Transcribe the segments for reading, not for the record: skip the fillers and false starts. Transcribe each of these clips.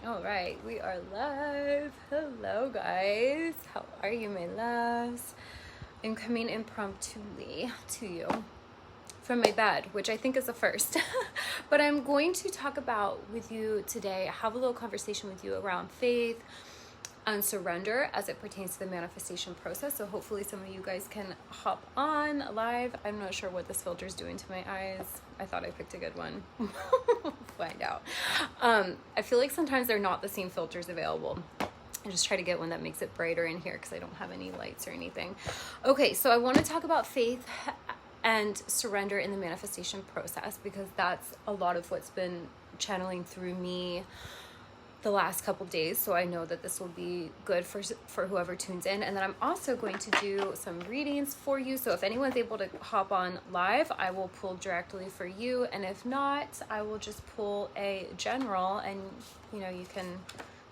All right, we are live. Hello, guys. How are you, my loves? I'm coming impromptuly to you from my bed, which I think is a first. But I'm going to talk about with you today, have a little conversation with you around faith and surrender as it pertains to the manifestation process. So hopefully some of you guys can hop on live. I'm not sure what this filter is doing to my eyes. I thought I picked a good one. We'll find out. I feel like sometimes they're not the same filters available. I just try to get one that makes it brighter in here because I don't have any lights or anything. Okay, so I want to talk about faith and surrender in the manifestation process because that's a lot of what's been channeling through me the last couple days, so I know that this will be good for whoever tunes in. And then I'm also going to do some readings for you, so if anyone's able to hop on live, I will pull directly for you, and if not, I will just pull a general, and you know, you can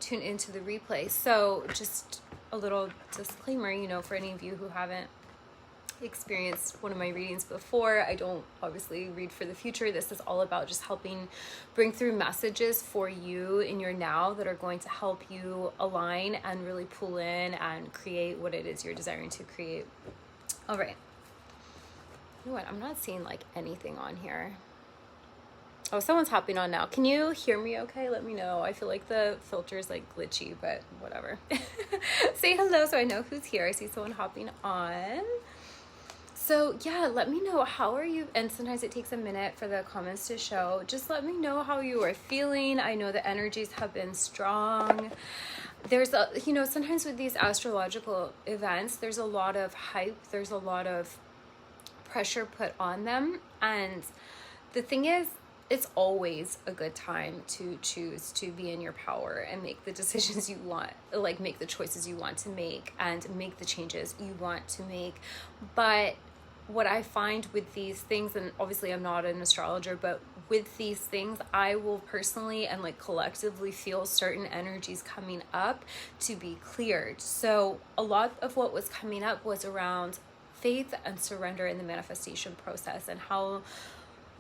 tune into the replay. So just a little disclaimer, you know, for any of you who haven't experienced one of my readings before, I don't obviously read for the future. This is all about just helping bring through messages for you in your now that are going to help you align and really pull in and create what it is you're desiring to create. All right. You know what? I'm not seeing like anything on here. Oh, someone's hopping on now. Can you hear me okay? Let me know. I feel like the filter is like glitchy, but whatever. Say hello so I know who's here. I see someone hopping on. So yeah, let me know, how are you? And sometimes it takes a minute for the comments to show. Just let me know how you are feeling. I know the energies have been strong. There's a, you know, sometimes with these astrological events, there's a lot of hype. There's a lot of pressure put on them. And the thing is, it's always a good time to choose to be in your power and make the decisions you want, like make the choices you want to make and make the changes you want to make. But what I find with these things, and obviously I'm not an astrologer, but with these things, I will personally and like collectively feel certain energies coming up to be cleared. So a lot of what was coming up was around faith and surrender in the manifestation process, and how,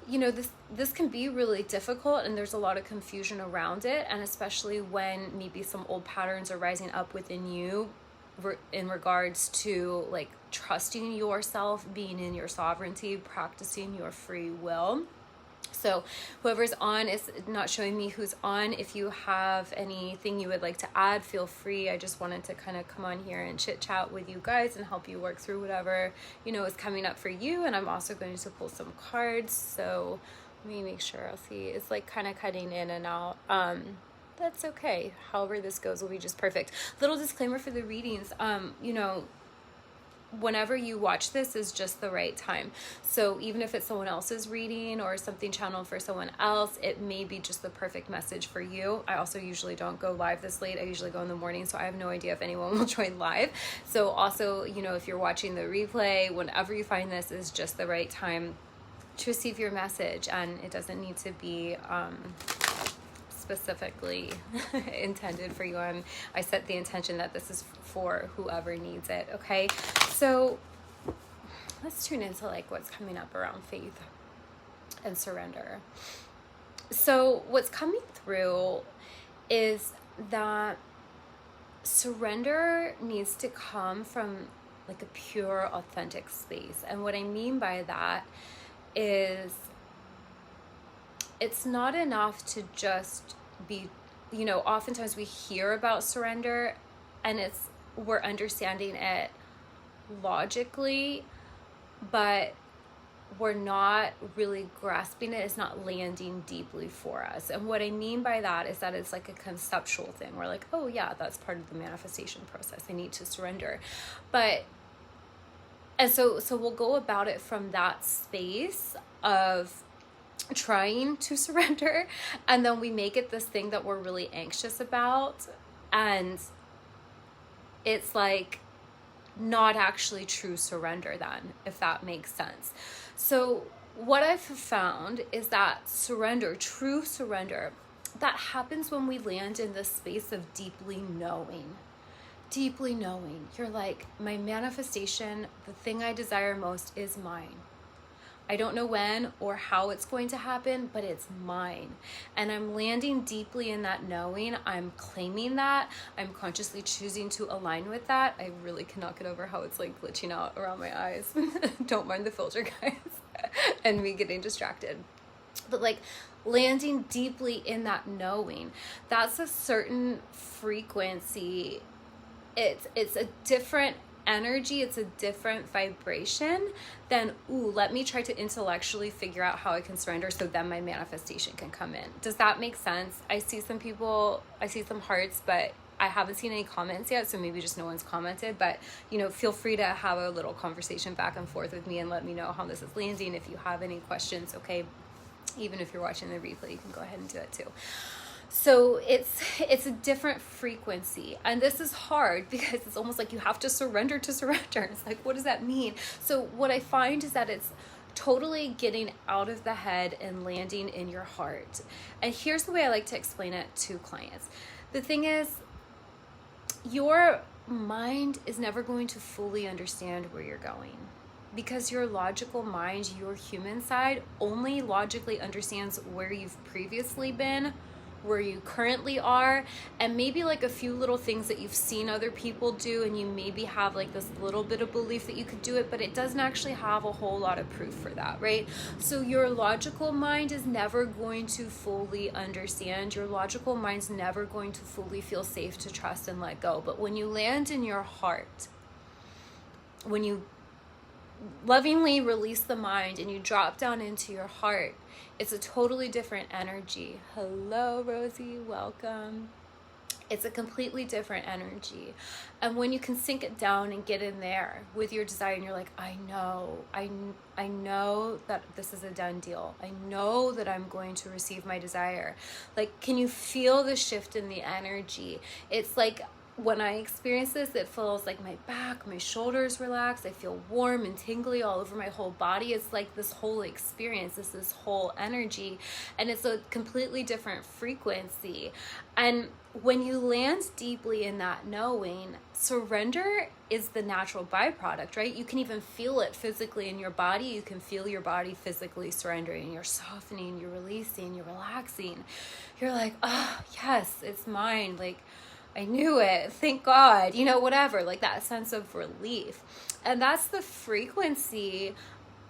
you know, this can be really difficult, and there's a lot of confusion around it, and especially when maybe some old patterns are rising up within you in regards to like trusting yourself, being in your sovereignty, practicing your free will. So whoever's on is not showing me who's on. If you have anything you would like to add, feel free. I just wanted to kind of come on here and chit chat with you guys and help you work through whatever, you know, is coming up for you. And I'm also going to pull some cards. So let me make sure. I'll see. It's like kind of cutting in and out. That's okay. However this goes will be just perfect. Little disclaimer for the readings. You know, whenever you watch this is just the right time. So even if it's someone else's reading or something channeled for someone else, it may be just the perfect message for you. I also usually don't go live this late. I usually go in the morning, so I have no idea if anyone will join live. So also, you know, if you're watching the replay, whenever you find this is just the right time to receive your message, and it doesn't need to be specifically intended for you. I set the intention that this is for whoever needs it. Okay, so let's tune into like what's coming up around faith and surrender. So what's coming through is that surrender needs to come from like a pure, authentic space. And what I mean by that is it's not enough to just be, you know, oftentimes we hear about surrender and we're understanding it logically, but we're not really grasping it. It's not landing deeply for us. And what I mean by that is that it's like a conceptual thing. We're like, oh yeah, that's part of the manifestation process. I need to surrender. So we'll go about it from that space of trying to surrender, and then we make it this thing that we're really anxious about, and it's like not actually true surrender then, if that makes sense. So what I've found is that surrender, true surrender, that happens when we land in this space of deeply knowing. You're like, my manifestation, the thing I desire most is mine. I don't know when or how it's going to happen, but it's mine. And I'm landing deeply in that knowing. I'm claiming that. I'm consciously choosing to align with that. I really cannot get over how it's like glitching out around my eyes. Don't mind the filter, guys. And me getting distracted. But like landing deeply in that knowing, that's a certain frequency. It's a different energy, it's a different vibration than, ooh, let me try to intellectually figure out how I can surrender so then my manifestation can come in. Does that make sense? I see some hearts, but I haven't seen any comments yet, so maybe just no one's commented. But, you know, feel free to have a little conversation back and forth with me and let me know how this is landing. If you have any questions, okay, even if you're watching the replay, you can go ahead and do it too. So it's a different frequency, and this is hard because it's almost like you have to surrender to surrender. It's like, what does that mean? So what I find is that it's totally getting out of the head and landing in your heart. And here's the way I like to explain it to clients. The thing is, your mind is never going to fully understand where you're going, because your logical mind, your human side, only logically understands where you've previously been, where you currently are, and maybe like a few little things that you've seen other people do, and you maybe have like this little bit of belief that you could do it, but it doesn't actually have a whole lot of proof for that, right? So your logical mind is never going to fully understand. Your logical mind's never going to fully feel safe to trust and let go. But when you land in your heart, when you lovingly release the mind and you drop down into your heart, it's a totally different energy. Hello, Rosie, welcome. It's a completely different energy. And when you can sink it down and get in there with your desire, and you're like, I know that this is a done deal. I know that I'm going to receive my desire. Like, can you feel the shift in the energy? It's like, when I experience this, it feels like my back, my shoulders relax. I feel warm and tingly all over my whole body. It's like this whole experience, this whole energy, and it's a completely different frequency. And when you land deeply in that knowing, surrender is the natural byproduct, right? You can even feel it physically in your body. You can feel your body physically surrendering. You're softening, you're releasing, you're relaxing. You're like, oh, yes, it's mine. Like, I knew it, thank God, you know, whatever, like that sense of relief. And that's the frequency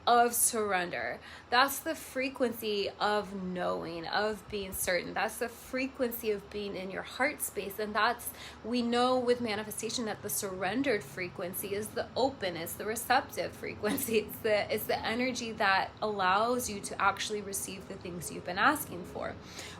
of surrender. That's the frequency of knowing, of being certain. That's the frequency of being in your heart space. And that's, we know with manifestation that the surrendered frequency is the open, it's the receptive frequency. It's the energy that allows you to actually receive the things you've been asking for.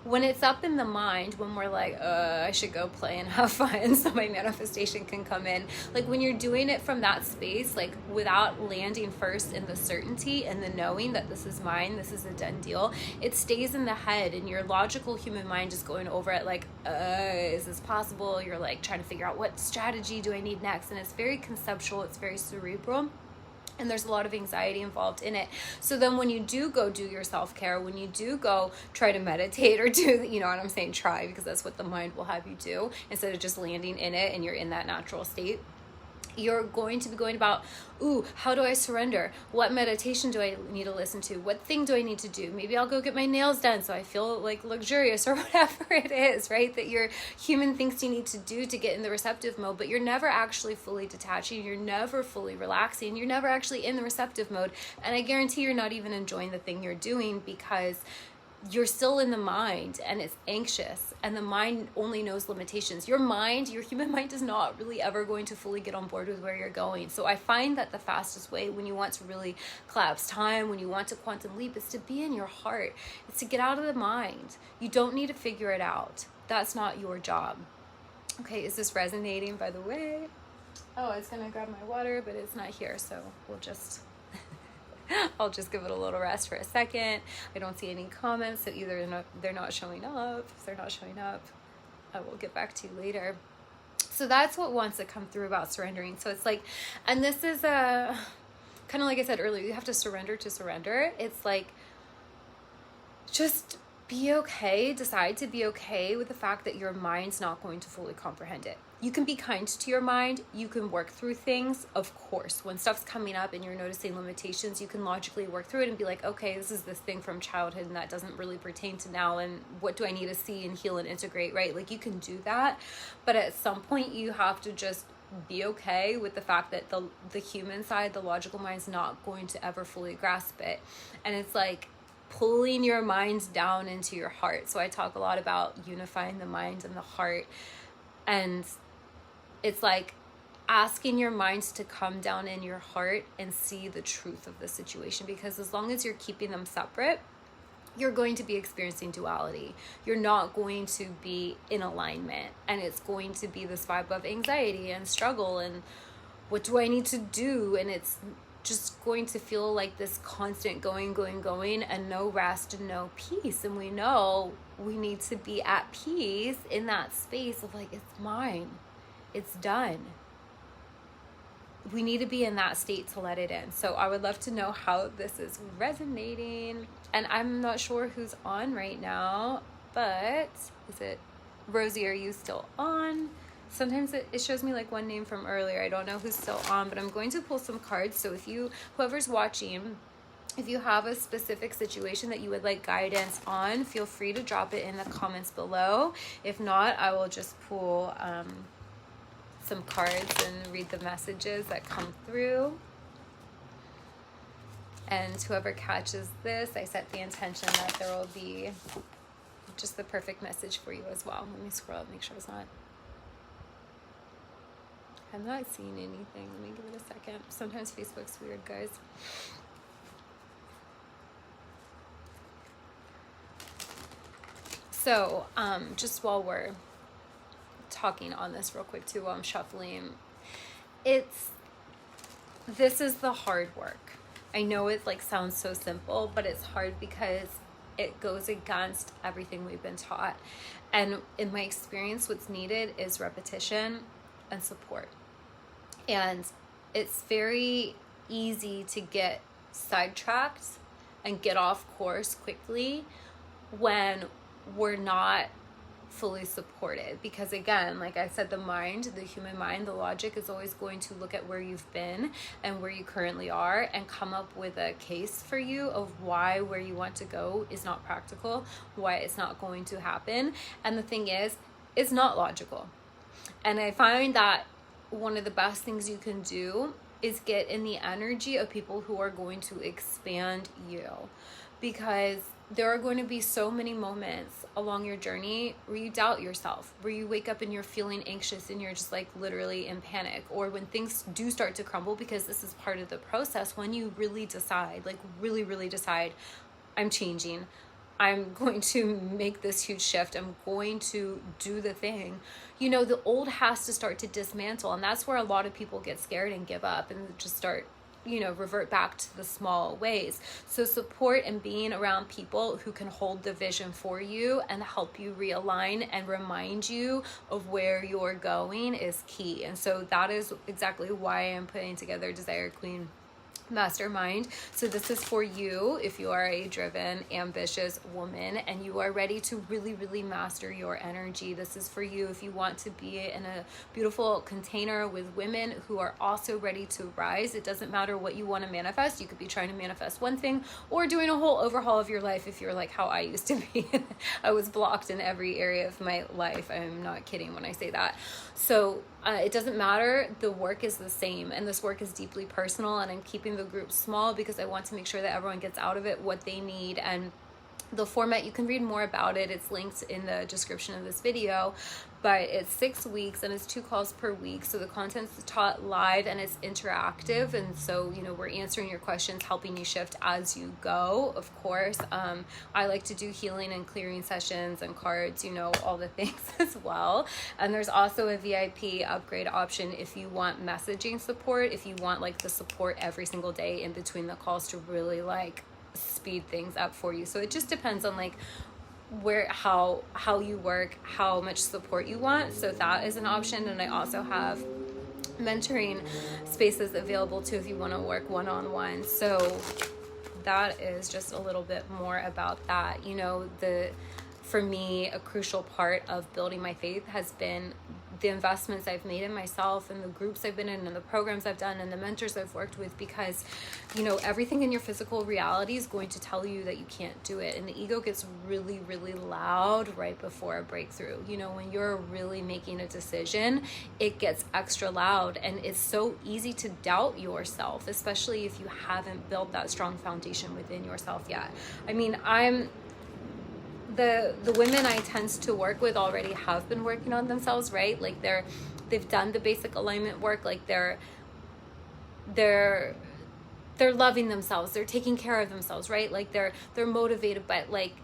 When it's up in the mind, when we're like, I should go play and have fun so my manifestation can come in. Like when you're doing it from that space, like without landing first in the certainty and the knowing that this is mine, this is a done deal, it stays in the head, and your logical human mind is going over it like, is this possible? You're like trying to figure out, what strategy do I need next? And it's very conceptual, it's very cerebral, and there's a lot of anxiety involved in it. So then when you do go do your self-care, when you do go try to meditate or do, you know what I'm saying, try, because that's what the mind will have you do, instead of just landing in it and you're in that natural state, you're going to be going about, ooh, how do I surrender? What meditation do I need to listen to? What thing do I need to do? Maybe I'll go get my nails done so I feel like luxurious, or whatever it is, right? That your human thinks you need to do to get in the receptive mode, but you're never actually fully detaching. You're never fully relaxing. You're never actually in the receptive mode. And I guarantee you're not even enjoying the thing you're doing, because you're still in the mind and it's anxious, and the mind only knows limitations. Your mind, your human mind, is not really ever going to fully get on board with where you're going. So I find that the fastest way, when you want to really collapse time, when you want to quantum leap, is to be in your heart. It's to get out of the mind. You don't need to figure it out. That's not your job. Okay, is this resonating, by the way? Oh, I was gonna grab my water, but it's not here, so we'll just I'll just give it a little rest for a second. I don't see any comments, so either they're not showing up. If they're not showing up, I will get back to you later. So that's what wants to come through about surrendering. So it's like, and this is a kind of like I said earlier, you have to surrender to surrender. It's like, just be okay, decide to be okay with the fact that your mind's not going to fully comprehend it. You can be kind to your mind. You can work through things. Of course, when stuff's coming up and you're noticing limitations, you can logically work through it and be like, okay, this is this thing from childhood and that doesn't really pertain to now. And what do I need to see and heal and integrate, right? Like, you can do that. But at some point you have to just be okay with the fact that the human side, the logical mind's not going to ever fully grasp it. And it's like pulling your mind down into your heart. So I talk a lot about unifying the mind and the heart. And it's like asking your minds to come down in your heart and see the truth of the situation. Because as long as you're keeping them separate, you're going to be experiencing duality. You're not going to be in alignment. And it's going to be this vibe of anxiety and struggle and what do I need to do? And it's just going to feel like this constant going, and no rest and no peace. And we know we need to be at peace in that space of like, it's mine. It's done. We need to be in that state to let it in. So I would love to know how this is resonating. And I'm not sure who's on right now, but is it Rosie? Are you still on? Sometimes it shows me like one name from earlier. I don't know who's still on, but I'm going to pull some cards. So if whoever's watching, if you have a specific situation that you would like guidance on, feel free to drop it in the comments below. If not, I will just pull some cards and read the messages that come through. And whoever catches this, I set the intention that there will be just the perfect message for you as well. Let me scroll up, make sure I'm not seeing anything. Let me give it a second. Sometimes Facebook's weird, guys. So, just while we're talking on this real quick too, while I'm shuffling, this is the hard work. I know it like sounds so simple, but it's hard because it goes against everything we've been taught. And in my experience, what's needed is repetition and support. And it's very easy to get sidetracked and get off course quickly when we're not fully supported. Because again, like I said, the human mind, the logic is always going to look at where you've been and where you currently are and come up with a case for you of why where you want to go is not practical, why it's not going to happen. And the thing is, it's not logical. And I find that one of the best things you can do is get in the energy of people who are going to expand you, because there are going to be so many moments along your journey where you doubt yourself, where you wake up and you're feeling anxious and you're just like literally in panic, or when things do start to crumble, because this is part of the process. When you really decide, like really decide, I'm changing, I'm going to make this huge shift, I'm going to do the thing, the old has to start to dismantle. And that's where a lot of people get scared and give up and just start, revert back to the small ways. So support and being around people who can hold the vision for you and help you realign and remind you of where you're going is key. And so that is exactly why I'm putting together Desire Queen Mastermind. So this is for you if you are a driven, ambitious woman and you are ready to really master your energy. This is for you if you want to be in a beautiful container with women who are also ready to rise. It doesn't matter what you want to manifest. You could be trying to manifest one thing or doing a whole overhaul of your life if you're like how I used to be. I was blocked in every area of my life. I'm not kidding when I say that. So it doesn't matter. The work is the same, and this work is deeply personal, and I'm keeping the group small because I want to make sure that everyone gets out of it what they need. And the format, you can read more about it. It's linked in the description of this video, but it's 6 weeks and it's 2 calls per week. So the content's taught live and it's interactive. And so, we're answering your questions, helping you shift as you go. Of course, I like to do healing and clearing sessions and cards, all the things as well. And there's also a VIP upgrade option if you want messaging support, if you want like the support every single day in between the calls to really like speed things up for you. So it just depends on like how you work, how much support you want. So that is an option. And I also have mentoring spaces available too if you want to work one-on-one. So that is just a little bit more about that. You know, for me, a crucial part of building my faith has been the investments I've made in myself and the groups I've been in and the programs I've done and the mentors I've worked with, because, you know, everything in your physical reality is going to tell you that you can't do it. And the ego gets really, really loud right before a breakthrough. You know, when you're really making a decision, it gets extra loud, and it's so easy to doubt yourself, especially if you haven't built that strong foundation within yourself yet. I mean, the women I tend to work with already have been working on themselves, right? Like they've done the basic alignment work, like they're loving themselves, they're taking care of themselves, right? Like they're motivated, but like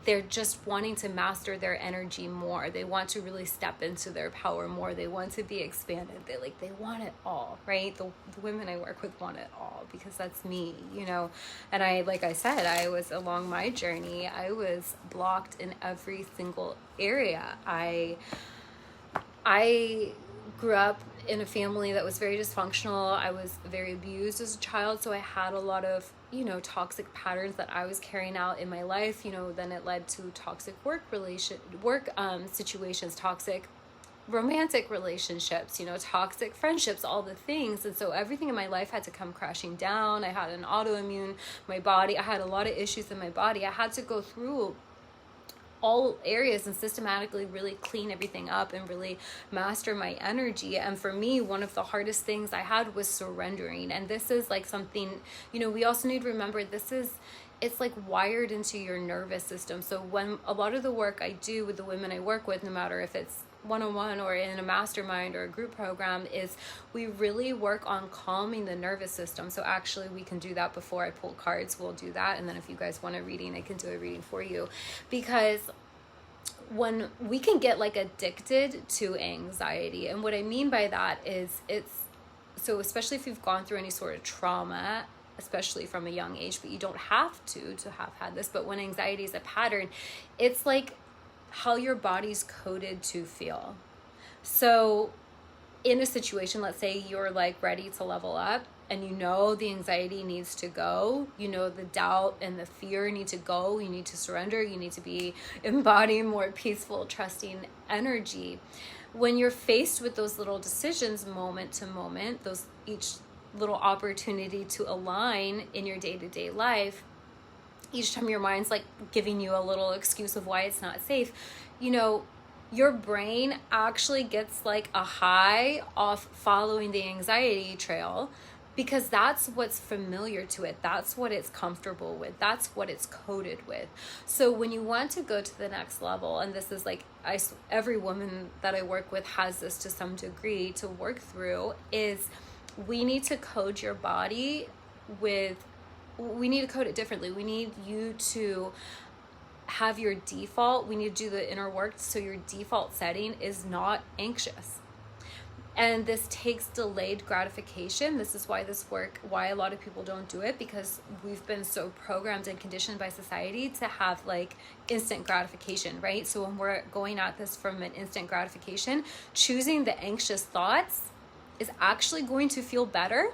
they're just wanting to master their energy more. They want to really step into their power more. They want to be expanded. They want it all, right? The women I work with want it all, because that's me, you know. And like I said, I was along my journey, I was blocked in every single area. I grew up in a family that was very dysfunctional. I was very abused as a child, so I had a lot of, you know, toxic patterns that I was carrying out in my life. You know, then it led to toxic work situations, toxic romantic relationships, you know, toxic friendships, all the things. And so everything in my life had to come crashing down. I had an autoimmune, I had a lot of issues in my body. I had to go through all areas and systematically really clean everything up and really master my energy. And for me, one of the hardest things I had was surrendering. And this is like something, you know, we also need to remember, it's like wired into your nervous system. So when a lot of the work I do with the women I work with, no matter if it's one-on-one or in a mastermind or a group program, is we really work on calming the nervous system. So actually we can do that before I pull cards. We'll do that, and then if you guys want a reading, I can do a reading for you. Because when we can get like addicted to anxiety, and what I mean by that is so especially if you've gone through any sort of trauma, especially from a young age, but you don't have to have had this, but when anxiety is a pattern, it's like how your body's coded to feel. So in a situation, let's say you're like ready to level up, and you know the anxiety needs to go, you know the doubt and the fear need to go, you need to surrender, you need to be embodying more peaceful, trusting energy. When you're faced with those little decisions moment to moment, each little opportunity to align in your day-to-day life, each time your mind's like giving you a little excuse of why it's not safe, you know, your brain actually gets like a high off following the anxiety trail, because that's what's familiar to it. That's what it's comfortable with. That's what it's coded with. So when you want to go to the next level, and this is like, every woman that I work with has this to some degree to work through, is we need to code your body we need to code it differently. We need you to have your default, we need to do the inner work so your default setting is not anxious. And this takes delayed gratification. This is why why a lot of people don't do it, because we've been so programmed and conditioned by society to have like instant gratification, right? So when we're going at this from an instant gratification, choosing the anxious thoughts is actually going to feel better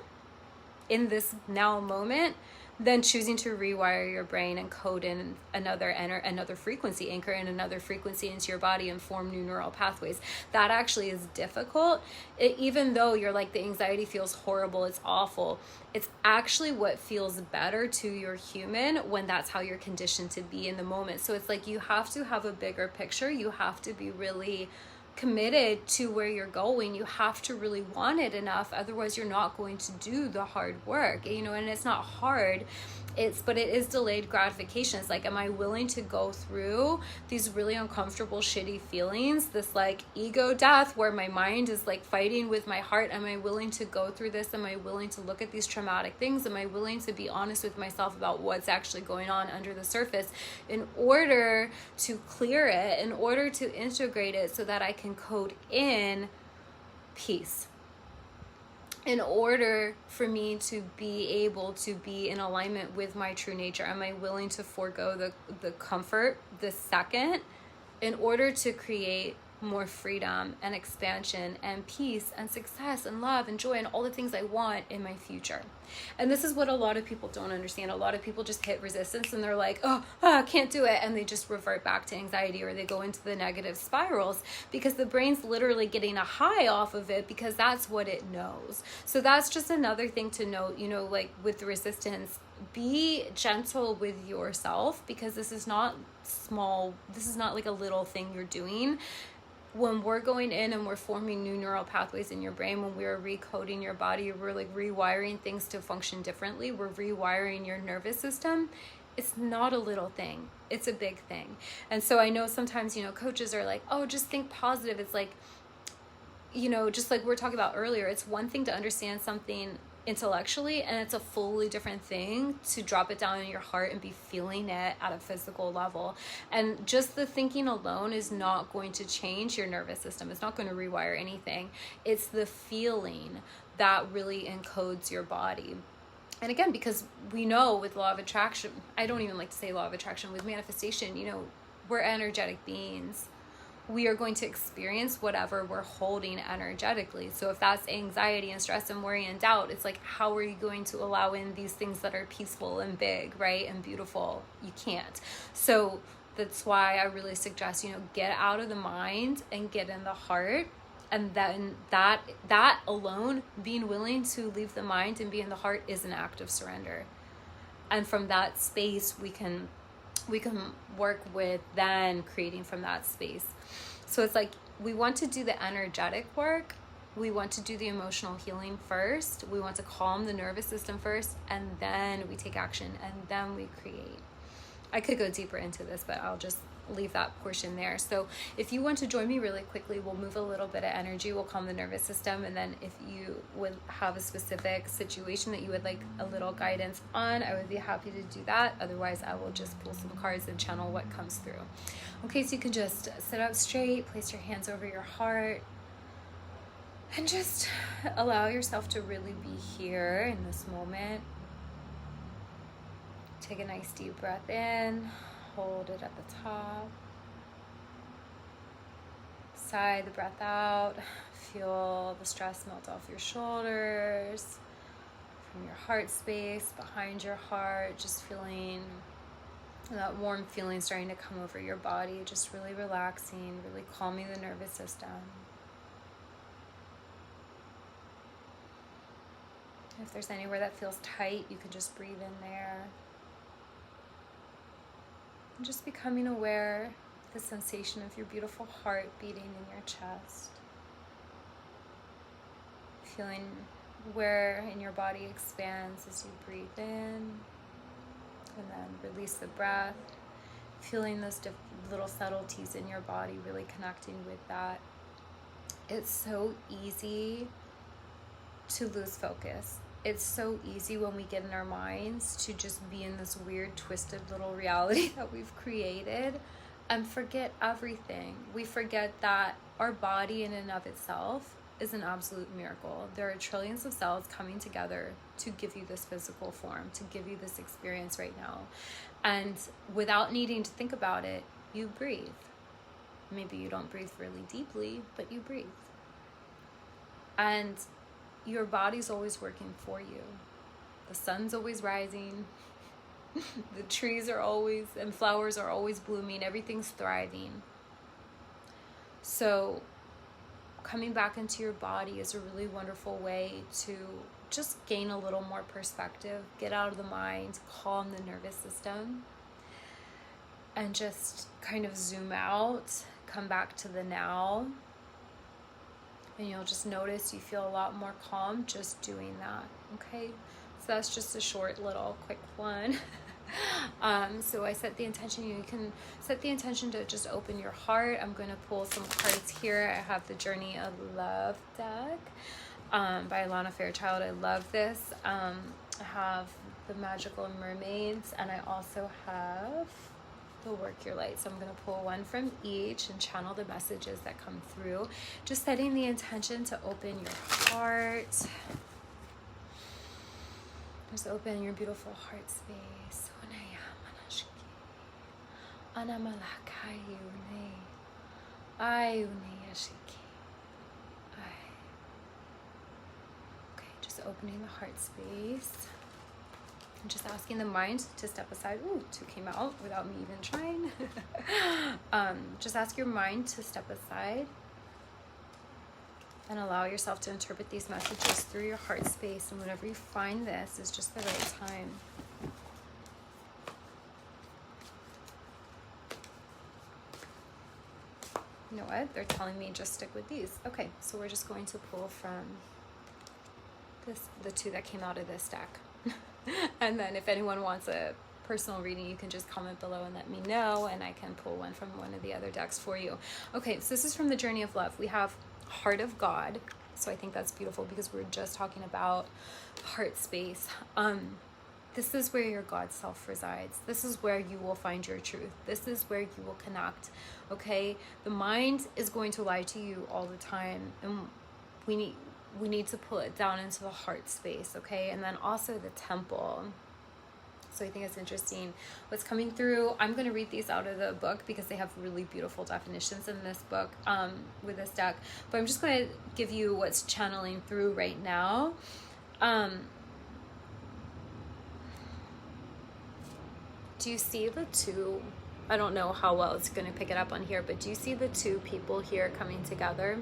in this now moment than choosing to rewire your brain and code in another frequency, anchor in another frequency into your body and form new neural pathways. That actually is difficult. Even though you're like, the anxiety feels horrible, it's awful, it's actually what feels better to your human when that's how you're conditioned to be in the moment. So it's like, you have to have a bigger picture. You have to be really committed to where you're going. You have to really want it enough, otherwise you're not going to do the hard work, you know. And it's not hard, but it is delayed gratification. It's like, am I willing to go through these really uncomfortable, shitty feelings, this like ego death where my mind is like fighting with my heart? Am I willing to go through this? Am I willing to look at these traumatic things? Am I willing to be honest with myself about what's actually going on under the surface, in order to clear it, in order to integrate it, so that I can code in peace? In order for me to be able to be in alignment with my true nature, am I willing to forego the comfort, the second, in order to create more freedom and expansion and peace and success and love and joy and all the things I want in my future. And this is what a lot of people don't understand. A lot of people just hit resistance and they're like, I can't do it. And they just revert back to anxiety, or they go into the negative spirals because the brain's literally getting a high off of it because that's what it knows. So that's just another thing to note, you know, like with the resistance, be gentle with yourself, because this is not small. This is not like a little thing you're doing. When we're going in and we're forming new neural pathways in your brain, when we're recoding your body, we're like rewiring things to function differently, we're rewiring your nervous system, it's not a little thing, it's a big thing. And so I know sometimes, you know, coaches are like, oh, just think positive. It's like, you know, just like we were talking about earlier, it's one thing to understand something intellectually, and it's a fully different thing to drop it down in your heart and be feeling it at a physical level. And just the thinking alone is not going to change your nervous system. It's not going to rewire anything. It's the feeling that really encodes your body. And again, because we know with law of attraction, I don't even like to say law of attraction, with manifestation, you know, we're energetic beings. We are going to experience whatever we're holding energetically. So if that's anxiety and stress and worry and doubt, it's like, how are you going to allow in these things that are peaceful and big, right, and beautiful? You can't. So that's why I really suggest, you know, get out of the mind and get in the heart. And then that alone, being willing to leave the mind and be in the heart, is an act of surrender. And from that space, we can work with then creating from that space. So it's like, we want to do the energetic work. We want to do the emotional healing first. We want to calm the nervous system first, and then we take action, and then we create. I could go deeper into this, but I'll just leave that portion there. So if you want to join me really quickly, we'll move a little bit of energy, we'll calm the nervous system, and then if you would have a specific situation that you would like a little guidance on, I would be happy to do that. Otherwise, I will just pull some cards and channel what comes through. Okay, so you can just sit up straight, place your hands over your heart, and just allow yourself to really be here in this moment. Take a nice deep breath in. Hold it at the top. Sigh the breath out. Feel the stress melt off your shoulders, from your heart space, behind your heart, just feeling that warm feeling starting to come over your body, just really relaxing, really calming the nervous system. If there's anywhere that feels tight, you can just breathe in there. And just becoming aware of the sensation of your beautiful heart beating in your chest. Feeling where in your body expands as you breathe in, and then release the breath. Feeling those little subtleties in your body, really connecting with that. It's so easy to lose focus. It's so easy when we get in our minds to just be in this weird, twisted little reality that we've created and forget everything. We forget that our body in and of itself is an absolute miracle. There are trillions of cells coming together to give you this physical form, to give you this experience right now. And without needing to think about it, you breathe. Maybe you don't breathe really deeply, but you breathe. And your body's always working for you. The sun's always rising. The trees are always, and flowers are always blooming. Everything's thriving. So coming back into your body is a really wonderful way to just gain a little more perspective, get out of the mind, calm the nervous system, and just kind of zoom out, come back to the now. And you'll just notice you feel a lot more calm just doing that, okay? So that's just a short little quick one. So I set the intention. You can set the intention to just open your heart. I'm going to pull some cards here. I have the Journey of Love deck by Alana Fairchild. I love this. I have the Magical Mermaids, and I also have the Work Your Light. So I'm going to pull one from each and channel the messages that come through. Just setting the intention to open your heart. Just open your beautiful heart space. Ai Uneyashiki. Ai. Okay, just opening the heart space. And just asking the mind to step aside. Ooh, 2 came out without me even trying. Just ask your mind to step aside and allow yourself to interpret these messages through your heart space. And whenever you find this is just the right time. You know what? They're telling me just stick with these. Okay, so we're just going to pull from the 2 that came out of this deck. And then if anyone wants a personal reading, you can just comment below and let me know, and I can pull one from one of the other decks for you. Okay, so this is from the Journey of Love. We have Heart of God. So I think that's beautiful because we're just talking about heart space. This is where your God self resides. This is where you will find your truth. This is where you will connect. Okay, the mind is going to lie to you all the time, and we need to pull it down into the heart space. Okay, and then also the temple. So I think it's interesting what's coming through. I'm going to read these out of the book because they have really beautiful definitions in this book with this deck. But I'm just going to give you what's channeling through right now. Do you see the 2? I don't know how well it's going to pick it up on here, but do you see the 2 people here coming together?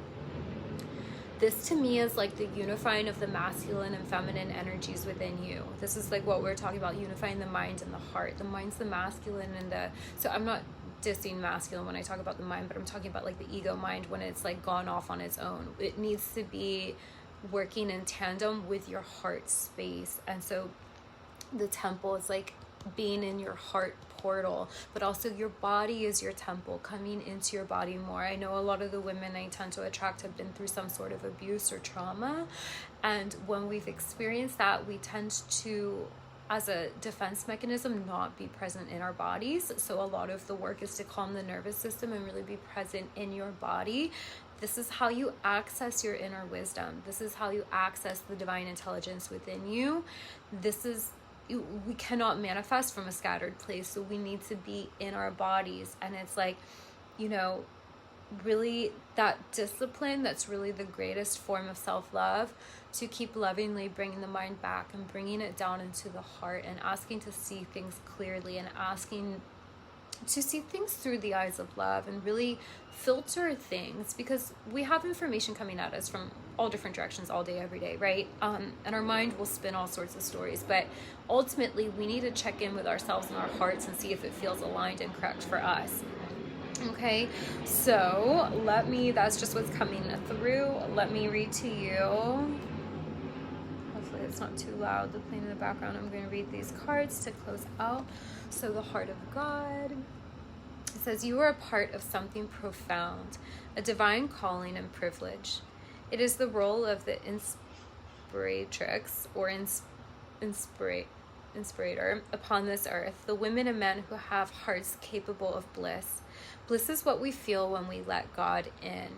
This to me is like the unifying of the masculine and feminine energies within you. This is like what we're talking about, unifying the mind and the heart. The mind's the masculine and so I'm not dissing masculine when I talk about the mind, but I'm talking about like the ego mind when it's like gone off on its own. It needs to be working in tandem with your heart space. And so the temple is like being in your heart portal, but also your body is your temple, coming into your body more. I know a lot of the women I tend to attract have been through some sort of abuse or trauma, and when we've experienced that, we tend to, as a defense mechanism, not be present in our bodies. So a lot of the work is to calm the nervous system and really be present in your body. This is how you access your inner wisdom. This is how you access the divine intelligence within you. We cannot manifest from a scattered place, so we need to be in our bodies. And it's like, you know, really that discipline that's really the greatest form of self-love, to keep lovingly bringing the mind back and bringing it down into the heart and asking to see things clearly and asking to see things through the eyes of love and really filter things, because we have information coming at us from all different directions all day, every day, right? And our mind will spin all sorts of stories, but ultimately we need to check in with ourselves and our hearts and see if it feels aligned and correct for us. Okay, so that's just what's coming through. Let me read to you. Hopefully it's not too loud, the playing in the background. I'm going to read these cards to close out. So the Heart of God. It says, you are a part of something profound, a divine calling and privilege. It is the role of the inspiratrix or inspirator upon this earth, the women and men who have hearts capable of bliss. Bliss is what we feel when we let God in.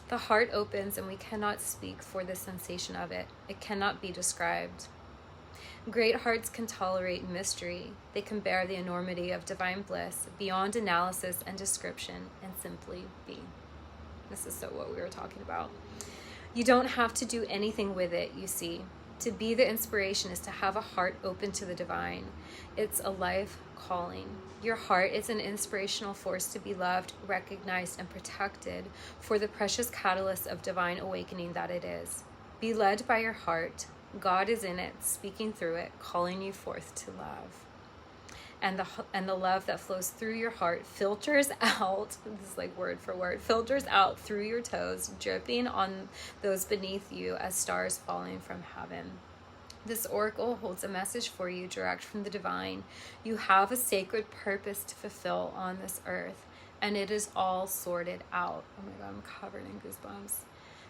The heart opens and we cannot speak for the sensation of it. It cannot be described. Great hearts can tolerate mystery. They can bear the enormity of divine bliss beyond analysis and description and simply be. This is so what we were talking about. You don't have to do anything with it, you see. To be the inspiration is to have a heart open to the divine. It's a life calling. Your heart is an inspirational force to be loved, recognized, and protected for the precious catalyst of divine awakening that it is. Be led by your heart. God is in it, speaking through it, calling you forth to love. And the love that flows through your heart filters out, this is like word for word, filters out through your toes, dripping on those beneath you as stars falling from heaven. This oracle holds a message for you direct from the divine. You have a sacred purpose to fulfill on this earth, and it is all sorted out. Oh my God, I'm covered in goosebumps.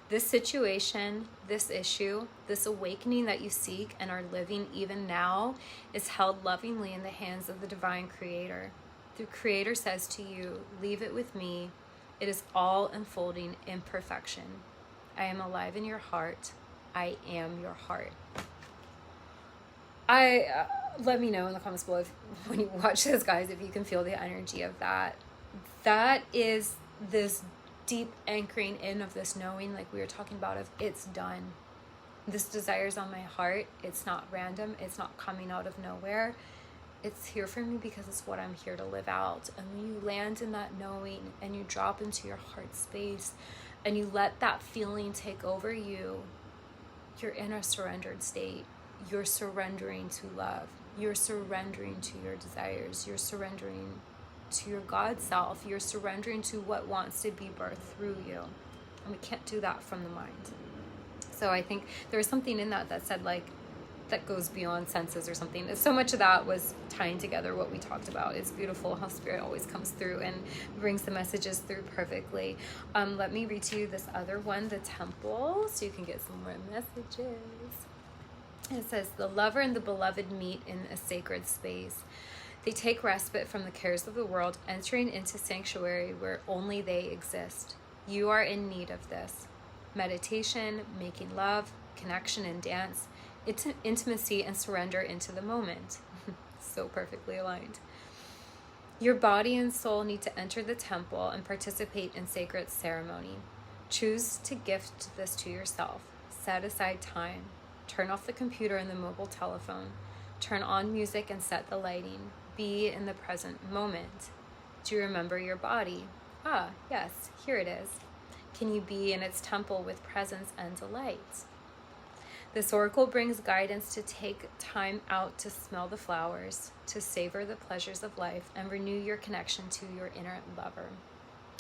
This situation, this issue, this awakening that you seek and are living even now is held lovingly in the hands of the divine creator. The creator says to you, leave it with me. It is all unfolding in perfection. I am alive in your heart. I am your heart. Let me know in the comments below when you watch this, guys, if you can feel the energy of that. That is this deep anchoring in of this knowing, like we were talking about, of it's done. This desire's on my heart. It's not random. It's not coming out of nowhere. It's here for me because it's what I'm here to live out. And when you land in that knowing and you drop into your heart space and you let that feeling take over you, you're in a surrendered state. You're surrendering to love. You're surrendering to your desires. You're surrendering to your God self. You're surrendering to what wants to be birthed through you. And we can't do that from the mind. So I think there was something in that said, like, that goes beyond senses or something. So much of that was tying together what we talked about. It's beautiful how Spirit always comes through and brings the messages through perfectly. Let me read to you this other one, the temple, so you can get some more messages. It says, the lover and the beloved meet in a sacred space. They take respite from the cares of the world, entering into sanctuary where only they exist. You are in need of this. Meditation, making love, connection and dance, intimacy and surrender into the moment. So perfectly aligned. Your body and soul need to enter the temple and participate in sacred ceremony. Choose to gift this to yourself. Set aside time. Turn off the computer and the mobile telephone. Turn on music and set the lighting. Be in the present moment. Do you remember your body? Ah, yes, here it is. Can you be in its temple with presence and delight? This oracle brings guidance to take time out to smell the flowers, to savor the pleasures of life, and renew your connection to your inner lover.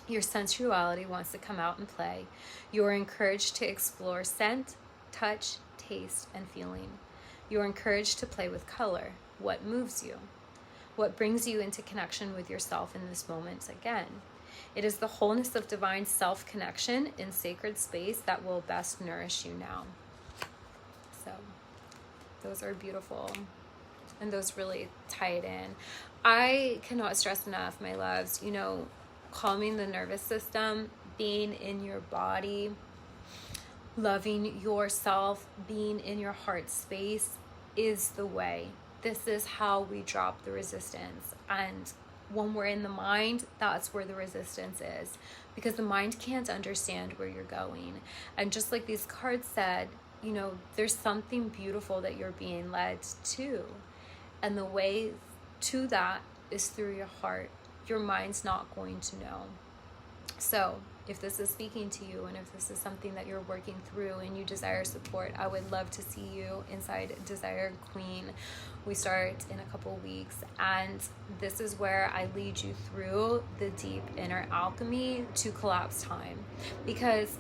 Your sensuality wants to come out and play. You are encouraged to explore scent, touch, taste, and feeling. You are encouraged to play with color. What moves you? What brings you into connection with yourself in this moment again? It is the wholeness of divine self-connection in sacred space that will best nourish you now. So those are beautiful, and those really tie it in. I cannot stress enough, my loves, calming the nervous system, being in your body, loving yourself, being in your heart space is the way. This is how we drop the resistance. And when we're in the mind, that's where the resistance is, because the mind can't understand where you're going. And just like these cards said, there's something beautiful that you're being led to. And the way to that is through your heart. Your mind's not going to know. So if this is speaking to you, and if this is something that you're working through and you desire support, I would love to see you inside Desire Queen. We start in a couple weeks, and this is where I lead you through the deep inner alchemy to collapse time. Because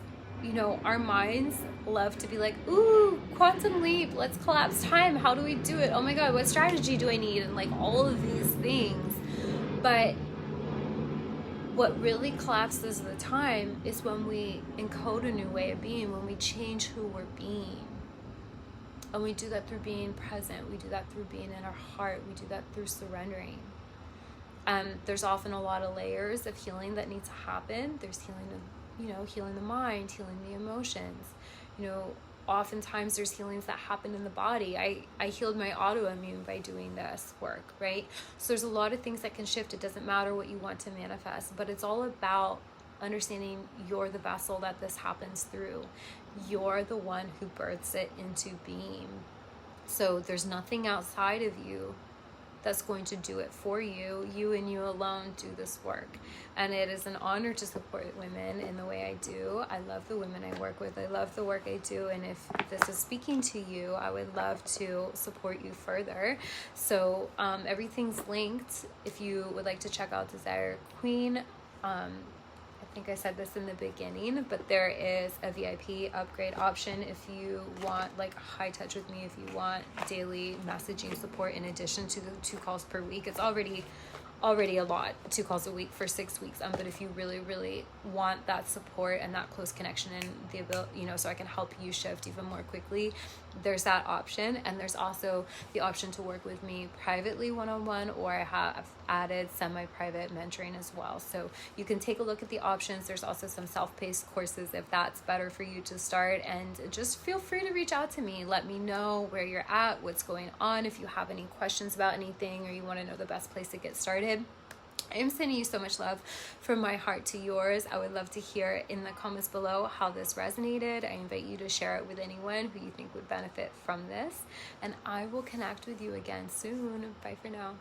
our minds love to be like, ooh, quantum leap, let's collapse time. How do we do it? Oh my God, what strategy do I need? And like all of these things. But what really collapses the time is when we encode a new way of being, when we change who we're being. And we do that through being present. We do that through being in our heart. We do that through surrendering. There's often a lot of layers of healing that need to happen. There's healing of, healing the mind, healing the emotions. Oftentimes there's healings that happen in the body. I healed my autoimmune by doing this work, right? So there's a lot of things that can shift. It doesn't matter what you want to manifest, but it's all about understanding you're the vessel that this happens through. You're the one who births it into being. So there's nothing outside of you that's going to do it for you. You and you alone do this work. And it is an honor to support women in the way I do. I love the women I work with. I love the work I do. And if this is speaking to you, I would love to support you further. So everything's linked. If you would like to check out Desire Queen, I think I said this in the beginning, but there is a VIP upgrade option if you want like high touch with me, if you want daily messaging support in addition to the 2 calls per week. It's already a lot, 2 calls a week for 6 weeks. But if you really, really want that support and that close connection and the ability, so I can help you shift even more quickly, there's that option. And there's also the option to work with me privately one-on-one, or I have added semi-private mentoring as well. So you can take a look at the options. There's also some self-paced courses if that's better for you to start. And just feel free to reach out to me. Let me know where you're at, what's going on. If you have any questions about anything, or you want to know the best place to get started, I am sending you so much love from my heart to yours. I would love to hear in the comments below how this resonated. I invite you to share it with anyone who you think would benefit from this. And I will connect with you again soon. Bye for now.